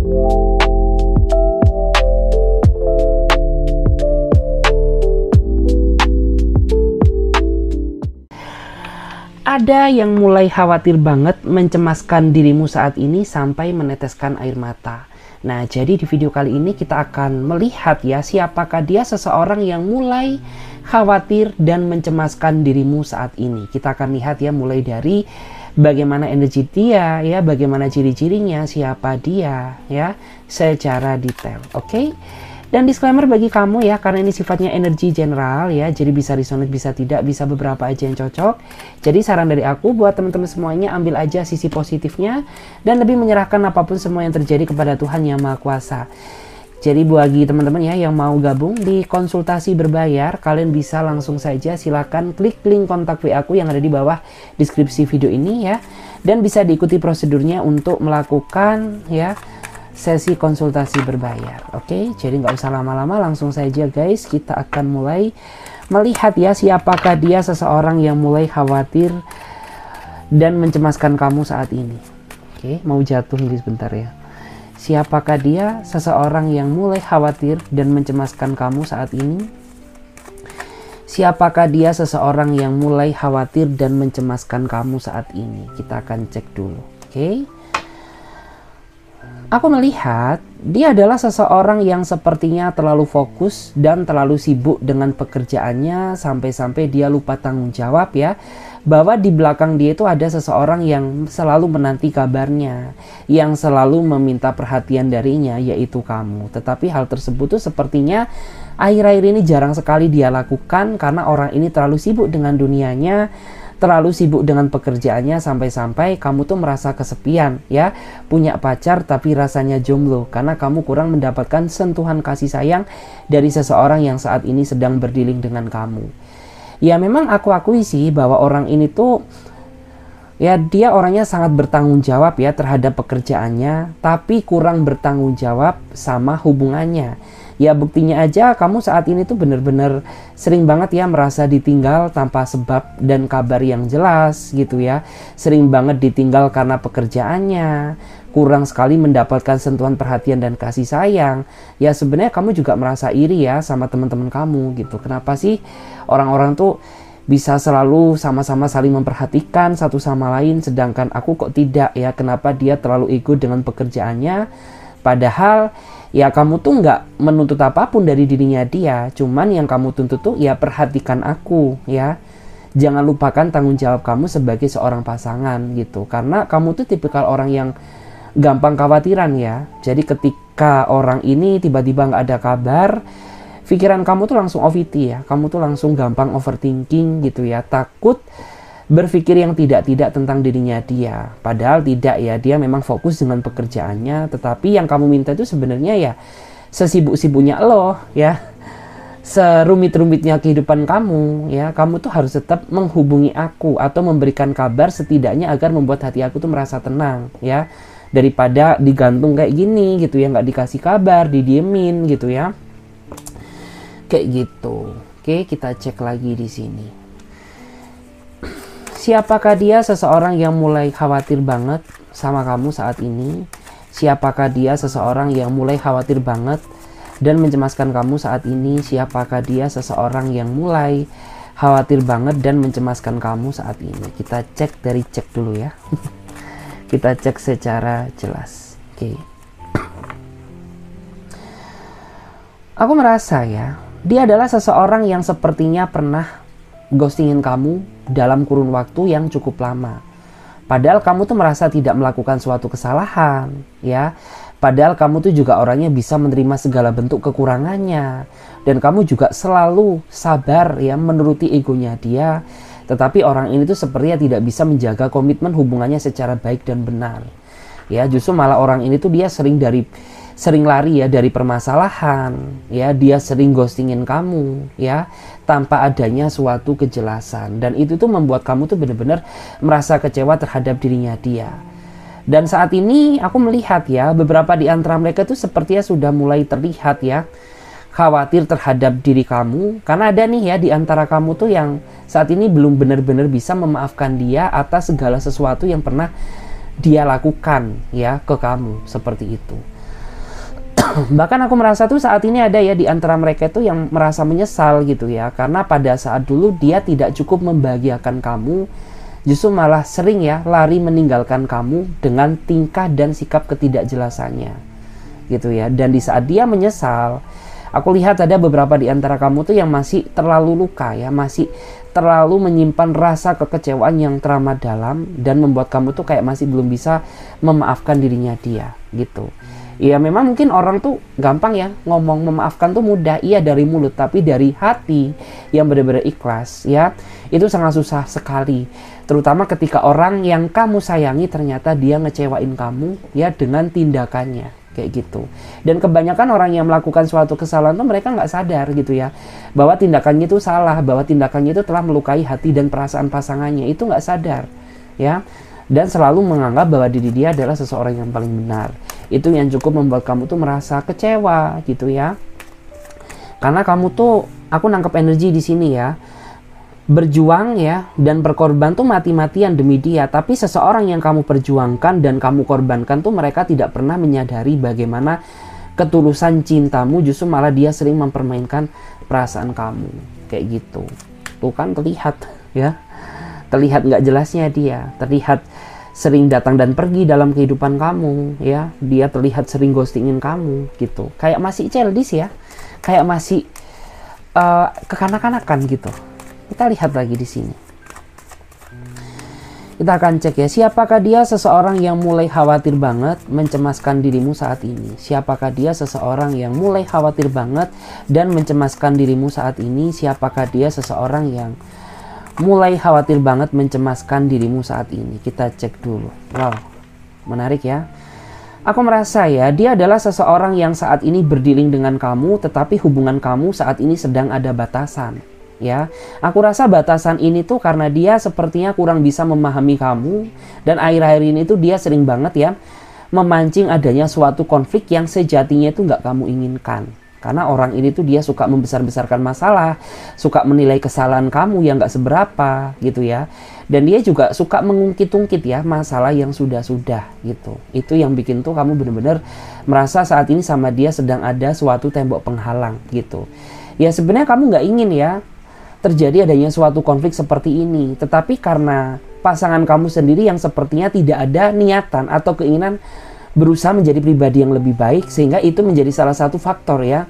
Ada yang mulai khawatir banget mencemaskan dirimu saat ini sampai meneteskan air mata. Nah, jadi di video kali ini kita akan melihat ya, siapakah dia seseorang yang mulai khawatir dan mencemaskan dirimu saat ini. Kita akan lihat ya, mulai dari bagaimana energi dia ya, bagaimana ciri-cirinya, siapa dia ya, secara detail. Oke? Dan disclaimer bagi kamu ya, karena ini sifatnya energi general ya, jadi bisa resonate, bisa tidak, bisa beberapa aja yang cocok. Jadi saran dari aku buat teman-teman semuanya, ambil aja sisi positifnya dan lebih menyerahkan apapun semua yang terjadi kepada Tuhan Yang Maha Kuasa. Jadi bagi teman-teman ya yang mau gabung di konsultasi berbayar, kalian bisa langsung saja silakan klik link kontak WA aku yang ada di bawah deskripsi video ini ya, dan bisa diikuti prosedurnya untuk melakukan ya sesi konsultasi berbayar. Oke, jadi nggak usah lama-lama, langsung saja guys, kita akan mulai melihat ya, siapakah dia seseorang yang mulai khawatir dan mencemaskan kamu saat ini. Oke, mau jatuh ini sebentar ya. Siapakah dia seseorang yang mulai khawatir dan mencemaskan kamu saat ini? Siapakah dia seseorang yang mulai khawatir dan mencemaskan kamu saat ini? Kita akan cek dulu. Oke. Aku melihat dia adalah seseorang yang sepertinya terlalu fokus dan terlalu sibuk dengan pekerjaannya sampai-sampai dia lupa tanggung jawab ya, bahwa di belakang dia itu ada seseorang yang selalu menanti kabarnya, yang selalu meminta perhatian darinya, yaitu kamu. Tetapi hal tersebut tuh sepertinya akhir-akhir ini jarang sekali dia lakukan karena orang ini terlalu sibuk dengan dunianya, terlalu sibuk dengan pekerjaannya, sampai-sampai kamu tuh merasa kesepian ya, punya pacar tapi rasanya jomblo karena kamu kurang mendapatkan sentuhan kasih sayang dari seseorang yang saat ini sedang berdiling dengan kamu. Ya memang aku akui sih bahwa orang ini tuh ya, dia orangnya sangat bertanggung jawab ya terhadap pekerjaannya, tapi kurang bertanggung jawab sama hubungannya. Ya buktinya aja kamu saat ini tuh bener-bener sering banget ya merasa ditinggal tanpa sebab dan kabar yang jelas gitu ya. Sering banget ditinggal karena pekerjaannya, kurang sekali mendapatkan sentuhan perhatian dan kasih sayang. Ya sebenarnya kamu juga merasa iri ya sama teman-teman kamu gitu. Kenapa sih orang-orang tuh bisa selalu sama-sama saling memperhatikan satu sama lain, sedangkan aku kok tidak ya? Kenapa dia terlalu ego dengan pekerjaannya, padahal ya kamu tuh nggak menuntut apapun dari dirinya dia, cuman yang kamu tuntut tuh ya perhatikan aku ya. Jangan lupakan tanggung jawab kamu sebagai seorang pasangan gitu, karena kamu tuh tipikal orang yang gampang khawatiran ya. Jadi ketika orang ini tiba-tiba nggak ada kabar, pikiran kamu tuh langsung OVT ya, kamu tuh langsung gampang overthinking gitu ya, takut berpikir yang tidak-tidak tentang dirinya dia. Padahal tidak ya, dia memang fokus dengan pekerjaannya, tetapi yang kamu minta itu sebenarnya ya sesibuk-sibuknya lo ya, serumit-rumitnya kehidupan kamu ya, kamu tuh harus tetap menghubungi aku atau memberikan kabar setidaknya agar membuat hati aku tuh merasa tenang ya, daripada digantung kayak gini gitu ya, nggak dikasih kabar, didiemin gitu ya, kayak gitu. Oke, kita cek lagi di sini. Siapakah dia seseorang yang mulai khawatir banget sama kamu saat ini? Siapakah dia seseorang yang mulai khawatir banget dan mencemaskan kamu saat ini? Siapakah dia seseorang yang mulai khawatir banget dan mencemaskan kamu saat ini? Kita cek dari cek dulu ya. Kita cek secara jelas. Oke. Aku merasa ya, dia adalah seseorang yang sepertinya pernah ghostingin kamu dalam kurun waktu yang cukup lama. Padahal kamu tuh merasa tidak melakukan suatu kesalahan ya. Padahal kamu tuh juga orangnya bisa menerima segala bentuk kekurangannya, dan kamu juga selalu sabar ya menuruti egonya dia. Tetapi orang ini tuh sepertinya tidak bisa menjaga komitmen hubungannya secara baik dan benar. Ya, justru malah orang ini tuh dia sering lari ya dari permasalahan ya, dia sering ghostingin kamu ya tanpa adanya suatu kejelasan, dan itu tuh membuat kamu tuh benar-benar merasa kecewa terhadap dirinya dia. Dan saat ini aku melihat ya, beberapa di antara mereka tuh sepertinya sudah mulai terlihat ya khawatir terhadap diri kamu, karena ada nih ya di antara kamu tuh yang saat ini belum benar-benar bisa memaafkan dia atas segala sesuatu yang pernah dia lakukan ya ke kamu, seperti itu. Bahkan aku merasa tuh saat ini ada ya di antara mereka itu yang merasa menyesal gitu ya, karena pada saat dulu dia tidak cukup membahagiakan kamu, justru malah sering ya lari meninggalkan kamu dengan tingkah dan sikap ketidakjelasannya gitu ya. Dan di saat dia menyesal, aku lihat ada beberapa di antara kamu tuh yang masih terlalu luka ya, masih terlalu menyimpan rasa kekecewaan yang teramat dalam dan membuat kamu tuh kayak masih belum bisa memaafkan dirinya dia gitu. Ya memang mungkin orang tuh gampang ya ngomong memaafkan tuh mudah, iya dari mulut, tapi dari hati yang benar-benar ikhlas ya itu sangat susah sekali. Terutama ketika orang yang kamu sayangi ternyata dia ngecewain kamu ya dengan tindakannya kayak gitu. Dan kebanyakan orang yang melakukan suatu kesalahan tuh mereka nggak sadar gitu ya bahwa tindakannya itu salah, bahwa tindakannya itu telah melukai hati dan perasaan pasangannya, itu nggak sadar ya. Dan selalu menganggap bahwa diri dia adalah seseorang yang paling benar. Itu yang cukup membuat kamu tuh merasa kecewa gitu ya. Karena kamu tuh, aku nangkep energi di sini ya, berjuang ya dan berkorban tuh mati-matian demi dia, tapi seseorang yang kamu perjuangkan dan kamu korbankan tuh mereka tidak pernah menyadari bagaimana ketulusan cintamu, justru malah dia sering mempermainkan perasaan kamu kayak gitu. Tuh kan terlihat ya, terlihat nggak jelasnya dia, terlihat sering datang dan pergi dalam kehidupan kamu ya, dia terlihat sering ghostingin kamu gitu, kayak masih childish ya, kayak masih kekanak-kanakan gitu. Kita lihat lagi di sini, kita akan cek ya, siapakah dia seseorang yang mulai khawatir banget mencemaskan dirimu saat ini. Siapakah dia seseorang yang mulai khawatir banget dan mencemaskan dirimu saat ini. Siapakah dia seseorang yang mulai khawatir banget mencemaskan dirimu saat ini. Kita cek dulu. Wow, menarik ya. Aku merasa ya, dia adalah seseorang yang saat ini berdealing dengan kamu, tetapi hubungan kamu saat ini sedang ada batasan ya. Aku rasa batasan ini tuh karena dia sepertinya kurang bisa memahami kamu, dan akhir-akhir ini tuh dia sering banget ya memancing adanya suatu konflik yang sejatinya itu nggak kamu inginkan. Karena orang ini tuh dia suka membesar-besarkan masalah, suka menilai kesalahan kamu yang gak seberapa gitu ya. Dan dia juga suka mengungkit-ungkit ya masalah yang sudah-sudah gitu. Itu yang bikin tuh kamu bener-bener merasa saat ini sama dia sedang ada suatu tembok penghalang gitu. Ya sebenarnya kamu gak ingin ya terjadi adanya suatu konflik seperti ini. Tetapi karena pasangan kamu sendiri yang sepertinya tidak ada niatan atau keinginan berusaha menjadi pribadi yang lebih baik, sehingga itu menjadi salah satu faktor ya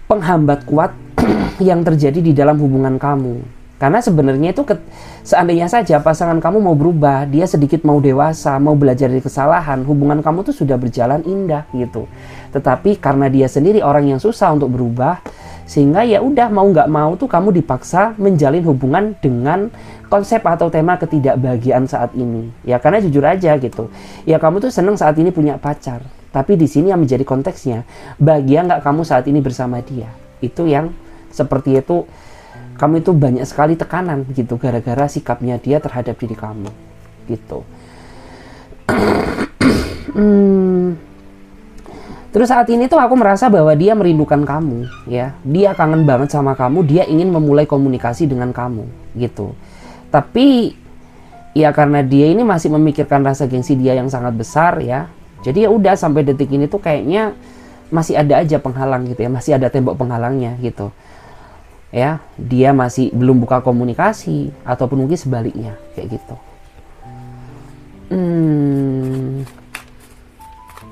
penghambat kuat yang terjadi di dalam hubungan kamu. Karena sebenarnya itu seandainya saja pasangan kamu mau berubah, dia sedikit mau dewasa, mau belajar dari kesalahan, hubungan kamu tuh sudah berjalan indah gitu. Tetapi karena dia sendiri orang yang susah untuk berubah, sehingga ya udah mau nggak mau tuh kamu dipaksa menjalin hubungan dengan konsep atau tema ketidakbahagiaan saat ini. Ya karena jujur aja gitu, ya kamu tuh seneng saat ini punya pacar, tapi di sini yang menjadi konteksnya, bahagia nggak kamu saat ini bersama dia. Itu yang seperti itu, kamu itu banyak sekali tekanan gitu gara-gara sikapnya dia terhadap diri kamu gitu. Terus saat ini tuh aku merasa bahwa dia merindukan kamu ya. Dia kangen banget sama kamu, dia ingin memulai komunikasi dengan kamu gitu. Tapi ya karena dia ini masih memikirkan rasa gengsi dia yang sangat besar ya. Jadi ya udah sampai detik ini tuh kayaknya masih ada aja penghalang gitu ya, masih ada tembok penghalangnya gitu. Ya, dia masih belum buka komunikasi ataupun mungkin sebaliknya kayak gitu.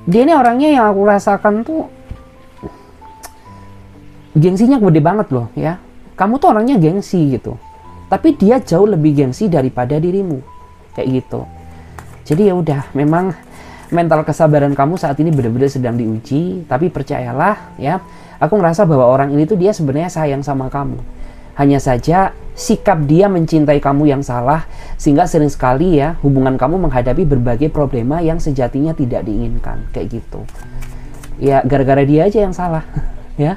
Dia ini orangnya yang aku rasakan tuh gengsinya gede banget loh ya. Kamu tuh orangnya gengsi gitu, tapi dia jauh lebih gengsi daripada dirimu kayak gitu. Jadi ya udah, memang mental kesabaran kamu saat ini benar-benar sedang diuji. Tapi percayalah ya, aku ngerasa bahwa orang ini tuh dia sebenarnya sayang sama kamu. Hanya saja sikap dia mencintai kamu yang salah, sehingga sering sekali ya hubungan kamu menghadapi berbagai problema yang sejatinya tidak diinginkan kayak gitu. Ya gara-gara dia aja yang salah ya,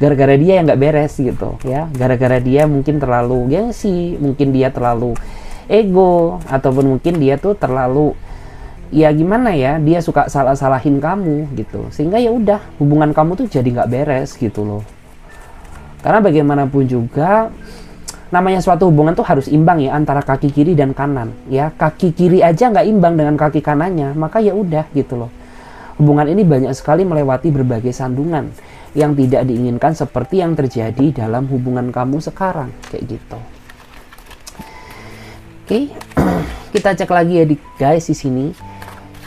gara-gara dia yang nggak beres gitu ya, gara-gara dia mungkin terlalu gengsi, mungkin dia terlalu ego, ataupun mungkin dia tuh terlalu ya gimana ya, dia suka salah-salahin kamu gitu, sehingga ya udah hubungan kamu tuh jadi nggak beres gitu loh. Karena bagaimanapun juga namanya suatu hubungan tuh harus imbang ya antara kaki kiri dan kanan ya. Kaki kiri aja nggak imbang dengan kaki kanannya, maka ya udah gitu loh. Hubungan ini banyak sekali melewati berbagai sandungan yang tidak diinginkan seperti yang terjadi dalam hubungan kamu sekarang, kayak gitu. Oke, kita cek lagi ya guys di sini.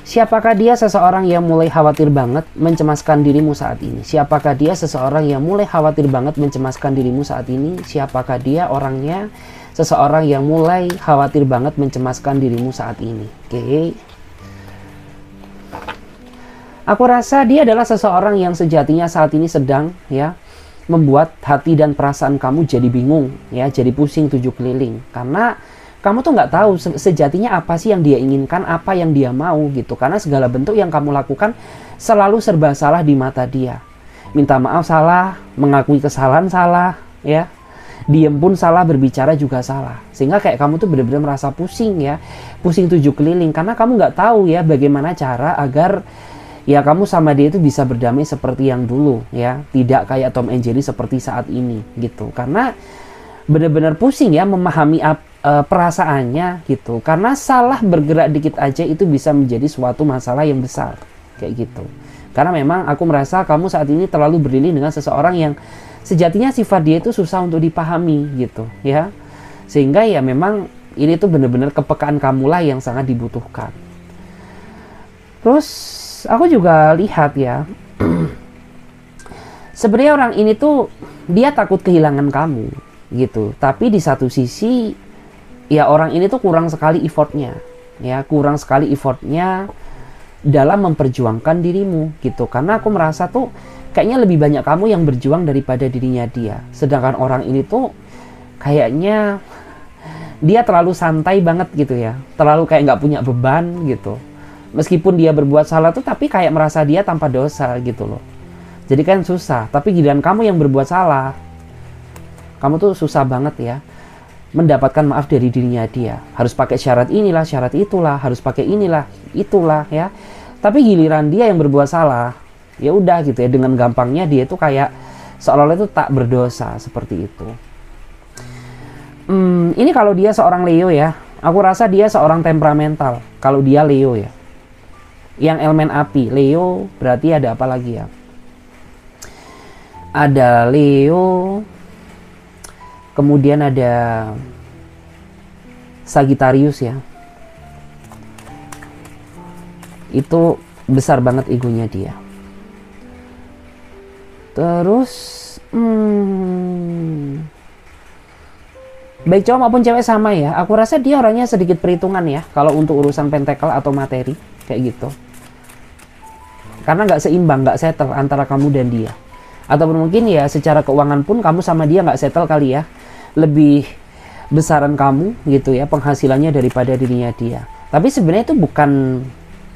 Siapakah dia seseorang yang mulai khawatir banget mencemaskan dirimu saat ini? Siapakah dia seseorang yang mulai khawatir banget mencemaskan dirimu saat ini? Siapakah dia orangnya seseorang yang mulai khawatir banget mencemaskan dirimu saat ini? Oke. Aku rasa dia adalah seseorang yang sejatinya saat ini sedang ya membuat hati dan perasaan kamu jadi bingung ya, jadi pusing tujuh keliling. Karena kamu tuh nggak tahu sejatinya apa sih yang dia inginkan, apa yang dia mau gitu. Karena segala bentuk yang kamu lakukan selalu serba salah di mata dia. Minta maaf salah, mengakui kesalahan salah, ya. Diem pun salah, berbicara juga salah. Sehingga kayak kamu tuh benar-benar merasa pusing ya, pusing tujuh keliling. Karena kamu nggak tahu ya bagaimana cara agar ya kamu sama dia itu bisa berdamai seperti yang dulu ya. Tidak kayak Tom and Jerry seperti saat ini gitu. Karena benar-benar pusing ya memahami perasaannya gitu, karena salah bergerak dikit aja itu bisa menjadi suatu masalah yang besar kayak gitu. Karena memang aku merasa kamu saat ini terlalu berdiri dengan seseorang yang sejatinya sifat dia itu susah untuk dipahami gitu ya, sehingga ya memang ini tuh benar-benar kepekaan kamulah yang sangat dibutuhkan. Terus aku juga lihat ya sebenarnya orang ini tuh dia takut kehilangan kamu gitu, tapi di satu sisi ya orang ini tuh kurang sekali effortnya ya, kurang sekali effortnya dalam memperjuangkan dirimu gitu. Karena aku merasa tuh kayaknya lebih banyak kamu yang berjuang daripada dirinya dia, sedangkan orang ini tuh kayaknya dia terlalu santai banget gitu ya, terlalu kayak nggak punya beban gitu. Meskipun dia berbuat salah tuh tapi kayak merasa dia tanpa dosa gitu loh. Jadi kan susah, tapi giliran kamu yang berbuat salah, kamu tuh susah banget ya mendapatkan maaf dari dirinya dia. Harus pakai syarat inilah, syarat itulah, harus pakai inilah, itulah ya. Tapi giliran dia yang berbuat salah, ya udah gitu ya, dengan gampangnya dia itu kayak seolah-olah itu tak berdosa seperti itu. Ini kalau dia seorang Leo ya, aku rasa dia seorang temperamental. Kalau dia Leo ya, yang elemen api, Leo berarti ada apa lagi ya? Ada Leo, kemudian ada Sagittarius ya. Itu besar banget egonya dia. Terus baik cowok maupun cewek sama ya. Aku rasa dia orangnya sedikit perhitungan ya kalau untuk urusan pentakel atau materi kayak gitu. Karena nggak seimbang, nggak settle antara kamu dan dia. Ataupun mungkin ya secara keuangan pun kamu sama dia nggak settle kali ya. Lebih besaran kamu gitu ya penghasilannya daripada dirinya dia. Tapi sebenarnya itu bukan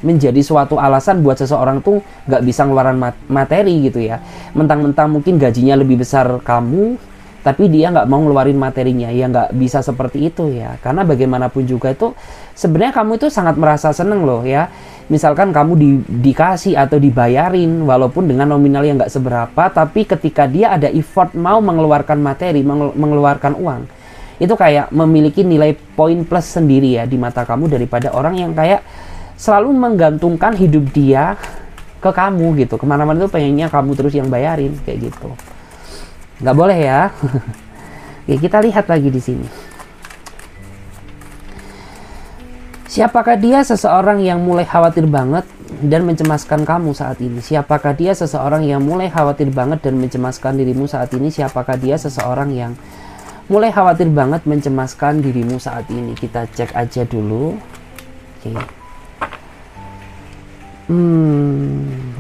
menjadi suatu alasan buat seseorang tuh nggak bisa ngeluarin materi gitu ya. Mentang-mentang mungkin gajinya lebih besar kamu, tapi dia nggak mau ngeluarin materinya, ya nggak bisa seperti itu ya. Karena bagaimanapun juga itu sebenarnya kamu itu sangat merasa seneng loh ya. Misalkan kamu dikasih atau dibayarin walaupun dengan nominal yang nggak seberapa, tapi ketika dia ada effort mau mengeluarkan materi, mengeluarkan uang, itu kayak memiliki nilai poin plus sendiri ya di mata kamu daripada orang yang kayak selalu menggantungkan hidup dia ke kamu gitu. Kemana-mana tuh pengennya kamu terus yang bayarin kayak gitu. Nggak boleh ya. Oke, kita lihat lagi di sini. Siapakah dia seseorang yang mulai khawatir banget dan mencemaskan kamu saat ini? Siapakah dia seseorang yang mulai khawatir banget dan mencemaskan dirimu saat ini? Siapakah dia seseorang yang mulai khawatir banget mencemaskan dirimu saat ini? Kita cek aja dulu. Oke.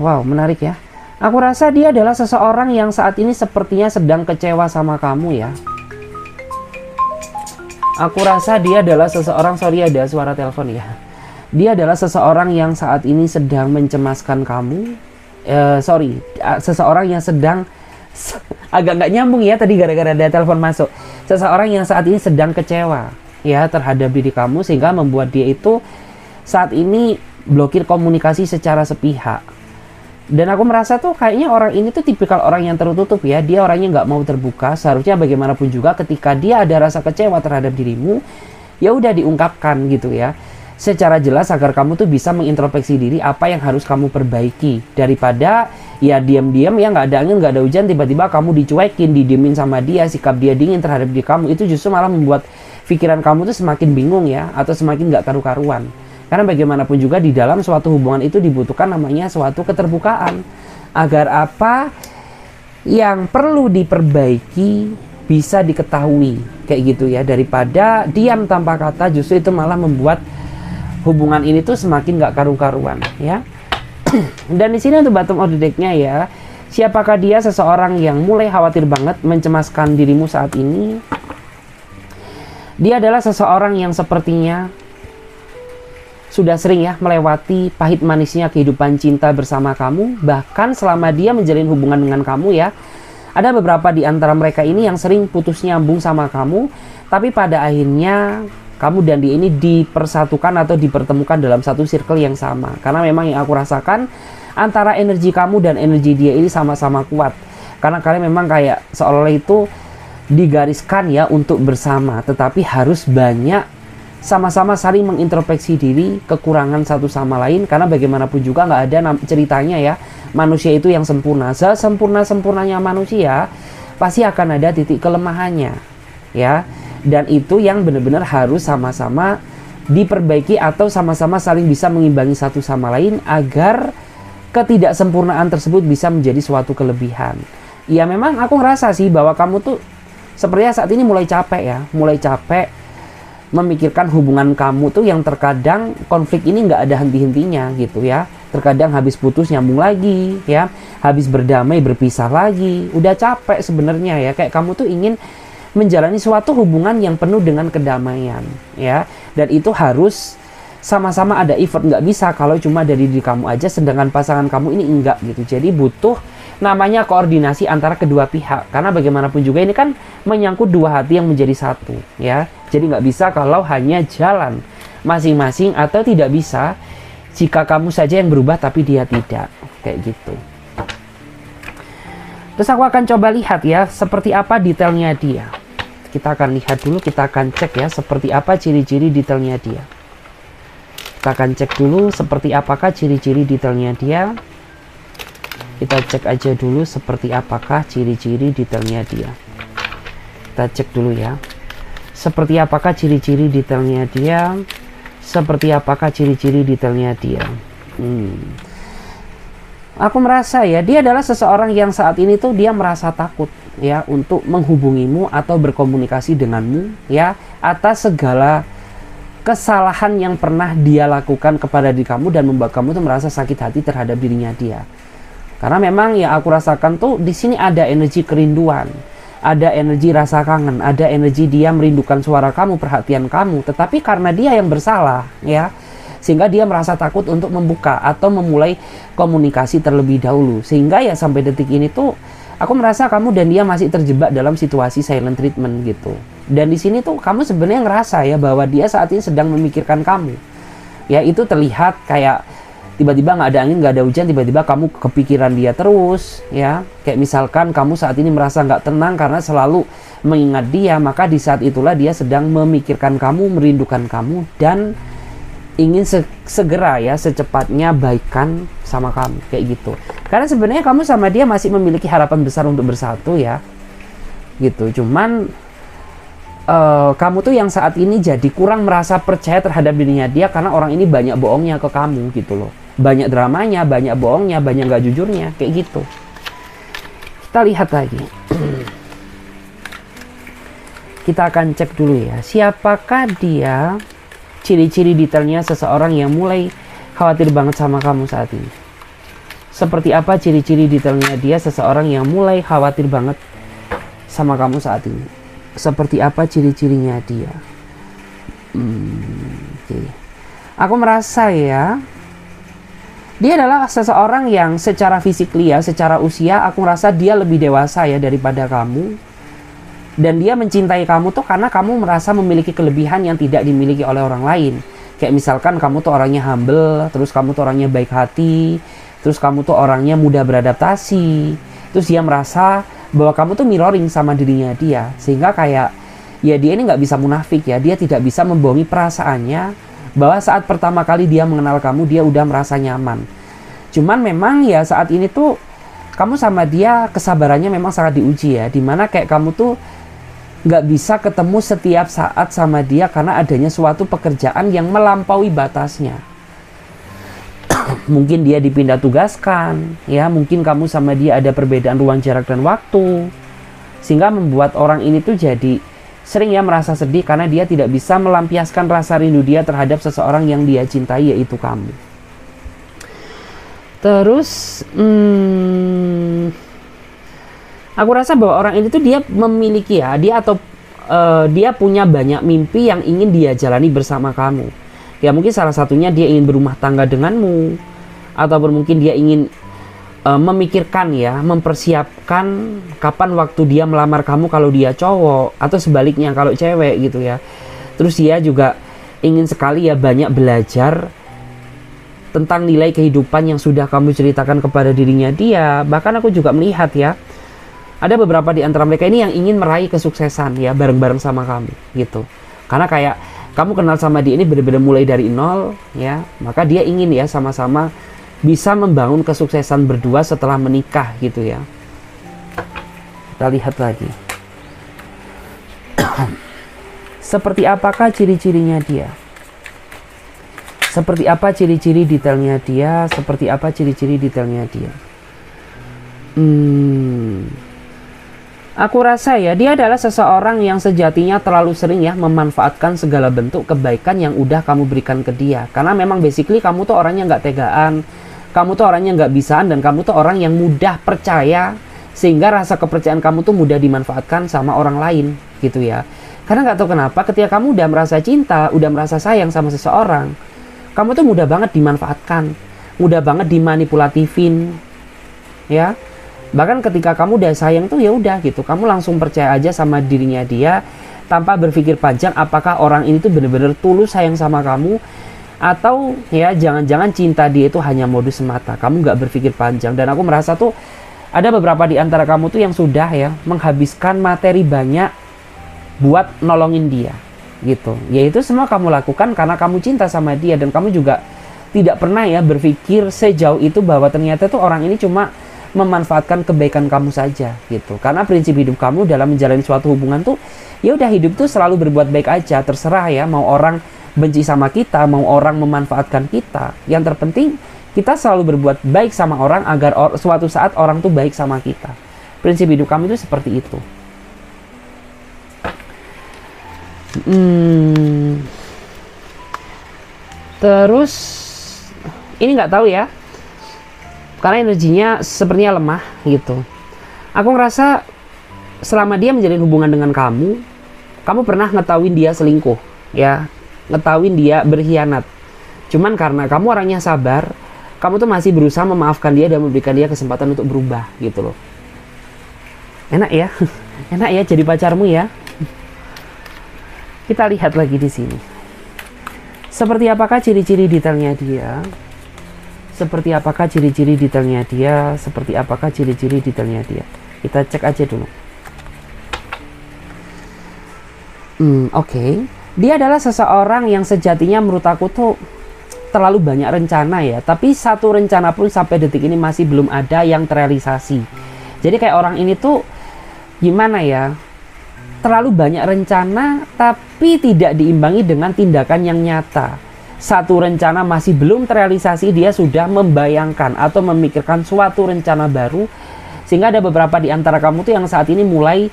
Wow, menarik ya. Aku rasa dia adalah seseorang yang saat ini sepertinya sedang kecewa sama kamu ya. Aku rasa dia adalah seseorang, sorry ada suara telepon ya. Dia adalah seseorang yang saat ini sedang mencemaskan kamu. Seseorang yang sedang agak nggak nyambung ya tadi gara-gara ada telepon masuk. Seseorang yang saat ini sedang kecewa ya terhadap diri kamu sehingga membuat dia itu saat ini blokir komunikasi secara sepihak. Dan aku merasa tuh kayaknya orang ini tuh tipikal orang yang tertutup ya. Dia orangnya nggak mau terbuka. Seharusnya bagaimanapun juga ketika dia ada rasa kecewa terhadap dirimu, ya udah diungkapkan gitu ya. secara jelas agar kamu tuh bisa mengintrospeksi diri apa yang harus kamu perbaiki, daripada ya diam-diam ya nggak ada angin nggak ada hujan tiba-tiba kamu dicuekin, didiemin sama dia, sikap dia dingin terhadap diri kamu, itu justru malah membuat pikiran kamu tuh semakin bingung ya, atau semakin nggak karu-karuan. Karena bagaimanapun juga di dalam suatu hubungan itu dibutuhkan namanya suatu keterbukaan, agar apa yang perlu diperbaiki bisa diketahui kayak gitu ya, daripada diam tanpa kata, justru itu malah membuat hubungan ini tuh semakin gak karu-karuan ya. Dan di sini untuk bottom of the deck-nya ya, siapakah dia? Seseorang yang mulai khawatir banget mencemaskan dirimu saat ini. Dia adalah seseorang yang sepertinya sudah sering ya melewati pahit manisnya kehidupan cinta bersama kamu. Bahkan selama dia menjalin hubungan dengan kamu ya, ada beberapa di antara mereka ini yang sering putus nyambung sama kamu, tapi pada akhirnya kamu dan dia ini dipersatukan atau dipertemukan dalam satu circle yang sama. Karena memang yang aku rasakan, antara energi kamu dan energi dia ini sama-sama kuat. Karena kalian memang kayak seolah-olah itu digariskan ya untuk bersama, tetapi harus banyak sama-sama saling mengintrospeksi diri, kekurangan satu sama lain. Karena bagaimanapun juga nggak ada ceritanya ya, manusia itu yang sempurna. Sesempurna-sempurnanya manusia, pasti akan ada titik kelemahannya ya. Dan itu yang benar-benar harus sama-sama diperbaiki atau sama-sama saling bisa mengimbangi satu sama lain, agar ketidaksempurnaan tersebut bisa menjadi suatu kelebihan. Ya memang aku ngerasa sih bahwa kamu tuh sepertinya saat ini mulai capek ya, mulai capek memikirkan hubungan kamu tuh yang terkadang konflik ini nggak ada henti-hentinya gitu ya. Terkadang habis putus nyambung lagi ya, habis berdamai berpisah lagi. Udah capek sebenarnya ya, kayak kamu tuh ingin menjalani suatu hubungan yang penuh dengan kedamaian ya, dan itu harus sama-sama ada effort. Nggak bisa kalau cuma dari diri kamu aja, sedangkan pasangan kamu ini enggak gitu. Jadi butuh namanya koordinasi antara kedua pihak, karena bagaimanapun juga ini kan menyangkut dua hati yang menjadi satu ya. Jadi nggak bisa kalau hanya jalan masing-masing, atau tidak bisa jika kamu saja yang berubah tapi dia tidak, kayak gitu. Terus aku akan coba lihat ya seperti apa detailnya dia. Kita akan lihat dulu, kita akan cek ya seperti apa ciri-ciri detailnya dia. Kita akan cek dulu seperti apakah ciri-ciri detailnya dia. Kita cek aja dulu seperti apakah ciri-ciri detailnya dia. Kita cek dulu ya. Seperti apakah ciri-ciri detailnya dia. Seperti apakah ciri-ciri detailnya dia. Aku merasa ya, dia adalah seseorang yang saat ini tuh dia merasa takut ya untuk menghubungimu atau berkomunikasi denganmu ya, atas segala kesalahan yang pernah dia lakukan kepada diri kamu dan membuat kamu tuh merasa sakit hati terhadap dirinya dia. Karena memang yang aku rasakan tuh di sini ada energi kerinduan, ada energi rasa kangen, ada energi dia merindukan suara kamu, perhatian kamu, tetapi karena dia yang bersalah ya, sehingga dia merasa takut untuk membuka atau memulai komunikasi terlebih dahulu. Sehingga ya sampai detik ini tuh aku merasa kamu dan dia masih terjebak dalam situasi silent treatment gitu. Dan di sini tuh kamu sebenarnya ngerasa ya bahwa dia saat ini sedang memikirkan kamu. Ya itu terlihat kayak tiba-tiba nggak ada angin, nggak ada hujan, tiba-tiba kamu kepikiran dia terus ya. Kayak misalkan kamu saat ini merasa nggak tenang karena selalu mengingat dia, maka di saat itulah dia sedang memikirkan kamu, merindukan kamu, dan ingin segera ya secepatnya baikan sama kamu kayak gitu. Karena sebenarnya kamu sama dia masih memiliki harapan besar untuk bersatu ya gitu. Cuman kamu tuh yang saat ini jadi kurang merasa percaya terhadap dirinya dia, karena orang ini banyak bohongnya ke kamu gitu loh. Banyak dramanya, banyak bohongnya, banyak gak jujurnya kayak gitu. Kita lihat lagi. Kita akan cek dulu ya, siapakah dia. Ciri-ciri detailnya seseorang yang mulai khawatir banget sama kamu saat ini. Seperti apa ciri-ciri detailnya dia, seseorang yang mulai khawatir banget sama kamu saat ini. Seperti apa ciri-cirinya dia. Okay. Aku merasa ya, dia adalah seseorang yang secara fisik ya, secara usia aku merasa dia lebih dewasa ya daripada kamu. Dan dia mencintai kamu tuh karena kamu merasa memiliki kelebihan yang tidak dimiliki oleh orang lain. Kayak misalkan kamu tuh orangnya humble, terus kamu tuh orangnya baik hati, terus kamu tuh orangnya mudah beradaptasi. Terus dia merasa bahwa kamu tuh mirroring sama dirinya dia. Sehingga kayak ya dia ini nggak bisa munafik ya, dia tidak bisa membohongi perasaannya bahwa saat pertama kali dia mengenal kamu, dia udah merasa nyaman. Cuman memang ya saat ini tuh kamu sama dia kesabarannya memang sangat diuji ya, dimana kayak kamu tuh nggak bisa ketemu setiap saat sama dia karena adanya suatu pekerjaan yang melampaui batasnya. Mungkin dia dipindah tugaskan, ya mungkin kamu sama dia ada perbedaan ruang jarak dan waktu, sehingga membuat orang ini tuh jadi sering ya merasa sedih karena dia tidak bisa melampiaskan rasa rindu dia terhadap seseorang yang dia cintai, yaitu kamu. Terus aku rasa bahwa orang ini tuh dia memiliki ya, dia punya banyak mimpi yang ingin dia jalani bersama kamu. Ya mungkin salah satunya dia ingin berumah tangga denganmu, ataupun mungkin dia ingin memikirkan ya, mempersiapkan kapan waktu dia melamar kamu kalau dia cowok, atau sebaliknya kalau cewek gitu ya. Terus dia juga ingin sekali ya banyak belajar tentang nilai kehidupan yang sudah kamu ceritakan kepada dirinya dia. Bahkan aku juga melihat ya, ada beberapa di antara mereka ini yang ingin meraih kesuksesan ya bareng-bareng sama kamu gitu. Karena kayak kamu kenal sama dia ini benar-benar mulai dari nol ya, maka dia ingin ya sama-sama bisa membangun kesuksesan berdua setelah menikah gitu ya. Kita lihat lagi. Seperti apakah ciri-cirinya dia? Seperti apa ciri-ciri detailnya dia? Seperti apa ciri-ciri detailnya dia? Aku rasa ya dia adalah seseorang yang sejatinya terlalu sering ya memanfaatkan segala bentuk kebaikan yang udah kamu berikan ke dia. Karena memang basically kamu tuh orangnya nggak tegaan, kamu tuh orangnya nggak bisaan, dan kamu tuh orang yang mudah percaya, sehingga rasa kepercayaan kamu tuh mudah dimanfaatkan sama orang lain gitu ya. Karena nggak tahu kenapa ketika kamu udah merasa cinta, udah merasa sayang sama seseorang, kamu tuh mudah banget dimanfaatkan, mudah banget dimanipulatifin, ya. Bahkan ketika kamu udah sayang tuh ya udah gitu, kamu langsung percaya aja sama dirinya dia tanpa berpikir panjang apakah orang ini tuh bener-bener tulus sayang sama kamu, atau ya jangan-jangan cinta dia itu hanya modus semata. Kamu nggak berpikir panjang. Dan aku merasa tuh ada beberapa di antara kamu tuh yang sudah ya menghabiskan materi banyak buat nolongin dia gitu. Yaitu semua kamu lakukan karena kamu cinta sama dia, dan kamu juga tidak pernah ya berpikir sejauh itu bahwa ternyata tuh orang ini cuma memanfaatkan kebaikan kamu saja gitu. Karena prinsip hidup kamu dalam menjalani suatu hubungan tuh ya udah, hidup tuh selalu berbuat baik aja, terserah ya mau orang benci sama kita, mau orang memanfaatkan kita. Yang terpenting kita selalu berbuat baik sama orang agar suatu saat orang tuh baik sama kita. Prinsip hidup kamu itu seperti itu. Terus ini nggak tahu ya, karena energinya sepertinya lemah gitu. Aku ngerasa selama dia menjalin hubungan dengan kamu pernah ngetahuin dia selingkuh ya, ngetahuin dia berkhianat. Cuman karena kamu orangnya sabar, kamu tuh masih berusaha memaafkan dia dan memberikan dia kesempatan untuk berubah gitu loh. Enak ya, enak ya jadi pacarmu ya. Kita lihat lagi di sini. Seperti apakah ciri-ciri detailnya dia? Seperti apakah ciri-ciri detailnya dia? Seperti apakah ciri-ciri detailnya dia? Kita cek aja dulu. Oke. Dia adalah seseorang yang sejatinya menurut aku tuh terlalu banyak rencana ya. Tapi satu rencana pun sampai detik ini masih belum ada yang terrealisasi. Jadi kayak orang ini tuh gimana ya? Terlalu banyak rencana tapi tidak diimbangi dengan tindakan yang nyata. Satu rencana masih belum terrealisasi, dia sudah membayangkan atau memikirkan suatu rencana baru. Sehingga ada beberapa di antara kamu tuh yang saat ini mulai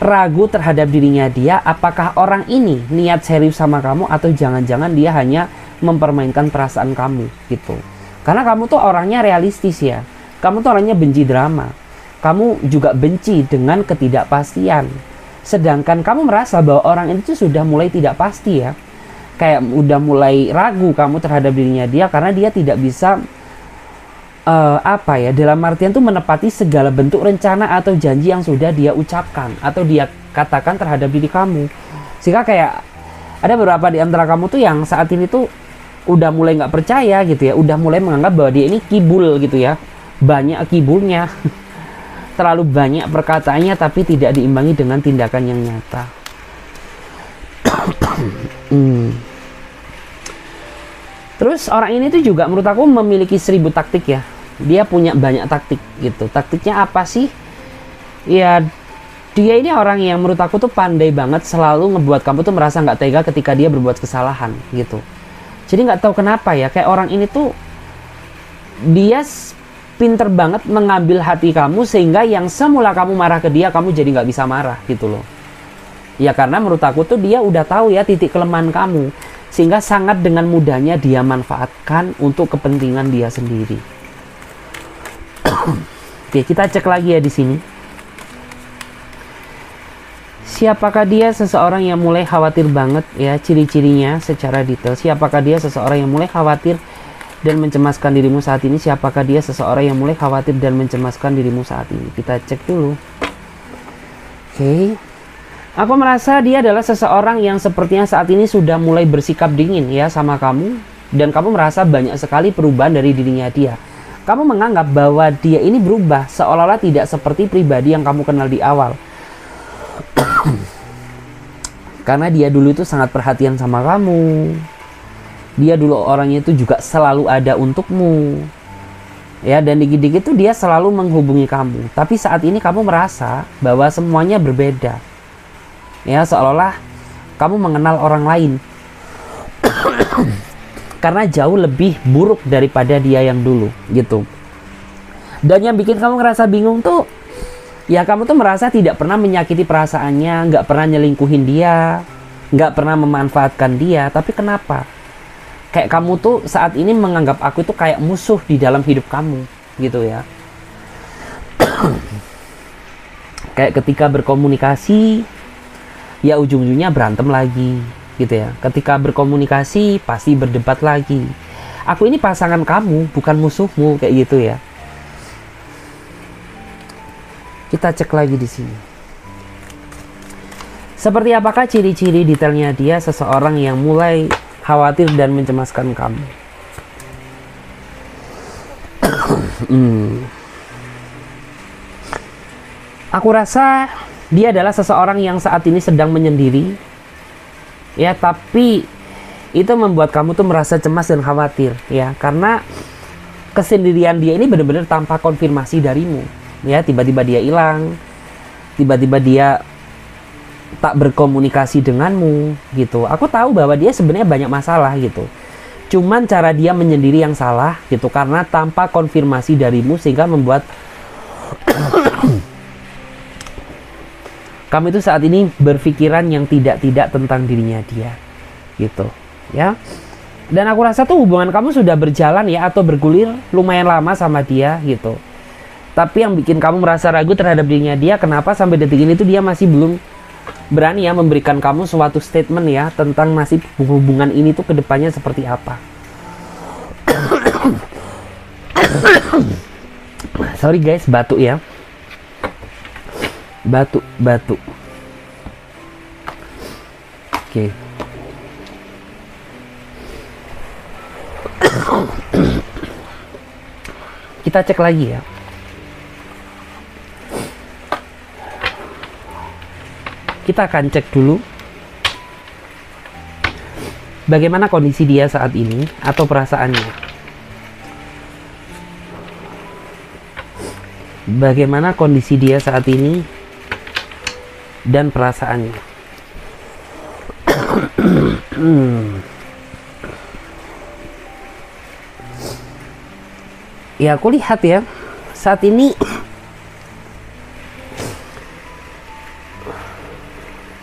ragu terhadap dirinya dia. Apakah orang ini niat serius sama kamu, atau jangan-jangan dia hanya mempermainkan perasaan kamu gitu. Karena kamu tuh orangnya realistis ya. Kamu tuh orangnya benci drama. Kamu juga benci dengan ketidakpastian. Sedangkan kamu merasa bahwa orang itu sudah mulai tidak pasti ya. Kayak udah mulai ragu kamu terhadap dirinya dia, karena dia tidak bisa dalam artian tuh menepati segala bentuk rencana atau janji yang sudah dia ucapkan atau dia katakan terhadap diri kamu. Sehingga kayak ada beberapa di antara kamu tuh yang saat ini tuh udah mulai nggak percaya gitu ya, udah mulai menganggap bahwa dia ini kibul gitu ya, banyak kibulnya. Terlalu banyak perkataannya tapi tidak diimbangi dengan tindakan yang nyata. Terus orang ini tuh juga menurut aku memiliki 1000 taktik ya. Dia punya banyak taktik gitu. Taktiknya apa sih? Ya, dia ini orang yang menurut aku tuh pandai banget selalu ngebuat kamu tuh merasa nggak tega ketika dia berbuat kesalahan gitu. Jadi nggak tahu kenapa ya, kayak orang ini tuh dia pinter banget mengambil hati kamu sehingga yang semula kamu marah ke dia, kamu jadi nggak bisa marah gitu loh. Ya karena menurut aku tuh dia udah tahu ya titik kelemahan kamu, sehingga sangat dengan mudahnya dia manfaatkan untuk kepentingan dia sendiri. Oke, kita cek lagi ya di sini. Siapakah dia? Seseorang yang mulai khawatir banget ya, ciri-cirinya secara detail. Siapakah dia? Seseorang yang mulai khawatir dan mencemaskan dirimu saat ini. Siapakah dia? Seseorang yang mulai khawatir dan mencemaskan dirimu saat ini. Kita cek dulu. Oke. Aku merasa dia adalah seseorang yang sepertinya saat ini sudah mulai bersikap dingin ya sama kamu. Dan kamu merasa banyak sekali perubahan dari dirinya dia. Kamu menganggap bahwa dia ini berubah seolah-olah tidak seperti pribadi yang kamu kenal di awal. Karena dia dulu itu sangat perhatian sama kamu. Dia dulu orangnya itu juga selalu ada untukmu. Ya, dan dikit-dikit tuh dia selalu menghubungi kamu. Tapi saat ini kamu merasa bahwa semuanya berbeda. Ya, seolah-olah kamu mengenal orang lain. Karena jauh lebih buruk daripada dia yang dulu gitu. Dan yang bikin kamu ngerasa bingung tuh, ya kamu tuh merasa tidak pernah menyakiti perasaannya, nggak pernah nyelingkuhin dia, nggak pernah memanfaatkan dia. Tapi kenapa? Kayak kamu tuh saat ini menganggap aku tuh kayak musuh di dalam hidup kamu gitu ya. Kayak ketika berkomunikasi, ya ujung-ujungnya berantem lagi gitu ya. Ketika berkomunikasi pasti berdebat lagi. Aku ini pasangan kamu, bukan musuhmu, kayak gitu ya. Kita cek lagi di sini. Seperti apakah ciri-ciri detailnya dia? Seseorang yang mulai khawatir dan mencemaskan kamu. Aku rasa dia adalah seseorang yang saat ini sedang menyendiri. Ya, tapi itu membuat kamu tuh merasa cemas dan khawatir ya, karena kesendirian dia ini benar-benar tanpa konfirmasi darimu. Ya, tiba-tiba dia hilang, tiba-tiba dia tak berkomunikasi denganmu gitu. Aku tahu bahwa dia sebenarnya banyak masalah gitu. Cuman cara dia menyendiri yang salah gitu, karena tanpa konfirmasi darimu sehingga membuat kamu itu saat ini berpikiran yang tidak-tidak tentang dirinya dia gitu ya. Dan aku rasa tuh hubungan kamu sudah berjalan ya, atau bergulir lumayan lama sama dia gitu. Tapi yang bikin kamu merasa ragu terhadap dirinya dia, kenapa sampai detik ini tuh dia masih belum berani ya memberikan kamu suatu statement ya tentang nasib hubungan ini tuh kedepannya seperti apa. Sorry guys, batuk ya. Batuk. Oke. Kita cek lagi ya. Kita akan cek dulu bagaimana kondisi dia saat ini atau perasaannya. Bagaimana kondisi dia saat ini dan perasaannya. Ya, aku lihat ya, saat ini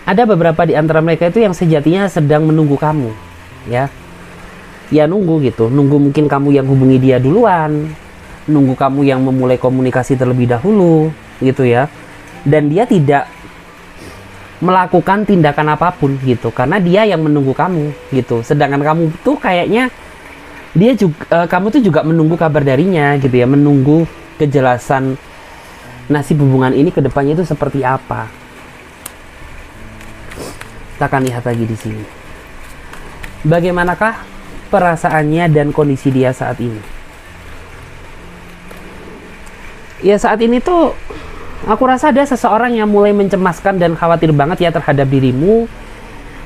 ada beberapa di antara mereka itu yang sejatinya sedang menunggu kamu, ya. Ya nunggu gitu, nunggu mungkin kamu yang hubungi dia duluan, nunggu kamu yang memulai komunikasi terlebih dahulu, gitu ya. Dan dia tidak melakukan tindakan apapun gitu, karena dia yang menunggu kamu gitu. Sedangkan kamu tuh kayaknya dia juga, kamu tuh juga menunggu kabar darinya gitu ya, menunggu kejelasan nasib hubungan ini ke depannya itu seperti apa. Kita akan lihat lagi di sini. Bagaimanakah perasaannya dan kondisi dia saat ini? Ya, saat ini tuh aku rasa ada seseorang yang mulai mencemaskan dan khawatir banget ya terhadap dirimu.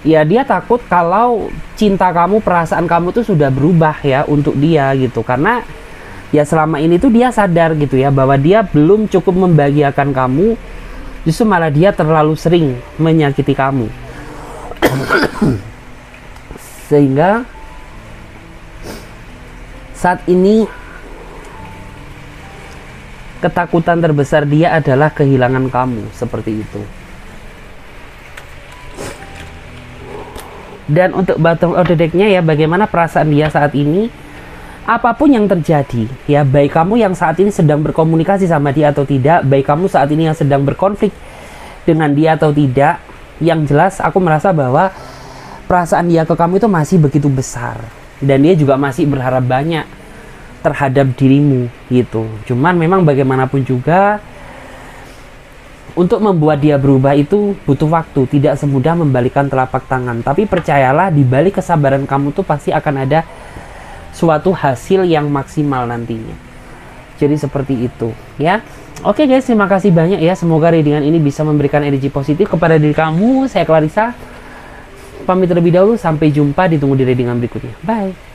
Ya dia takut kalau cinta kamu, perasaan kamu tuh sudah berubah ya untuk dia gitu. Karena ya selama ini tuh dia sadar gitu ya bahwa dia belum cukup membahagiakan kamu, justru malah dia terlalu sering menyakiti kamu. Sehingga saat ini ketakutan terbesar dia adalah kehilangan kamu, seperti itu. Dan untuk bottom of the deck-nya ya, bagaimana perasaan dia saat ini, apapun yang terjadi ya, baik kamu yang saat ini sedang berkomunikasi sama dia atau tidak, baik kamu saat ini yang sedang berkonflik dengan dia atau tidak, yang jelas aku merasa bahwa perasaan dia ke kamu itu masih begitu besar, dan dia juga masih berharap banyak terhadap dirimu gitu. Cuman memang bagaimanapun juga, untuk membuat dia berubah itu butuh waktu, tidak semudah membalikan telapak tangan. Tapi percayalah, di balik kesabaran kamu tuh pasti akan ada suatu hasil yang maksimal nantinya. Jadi seperti itu ya. Oke guys, terima kasih banyak ya. Semoga readingan ini bisa memberikan energi positif kepada diri kamu. Saya Clarissa pamit terlebih dahulu, sampai jumpa, ditunggu di readingan berikutnya. Bye.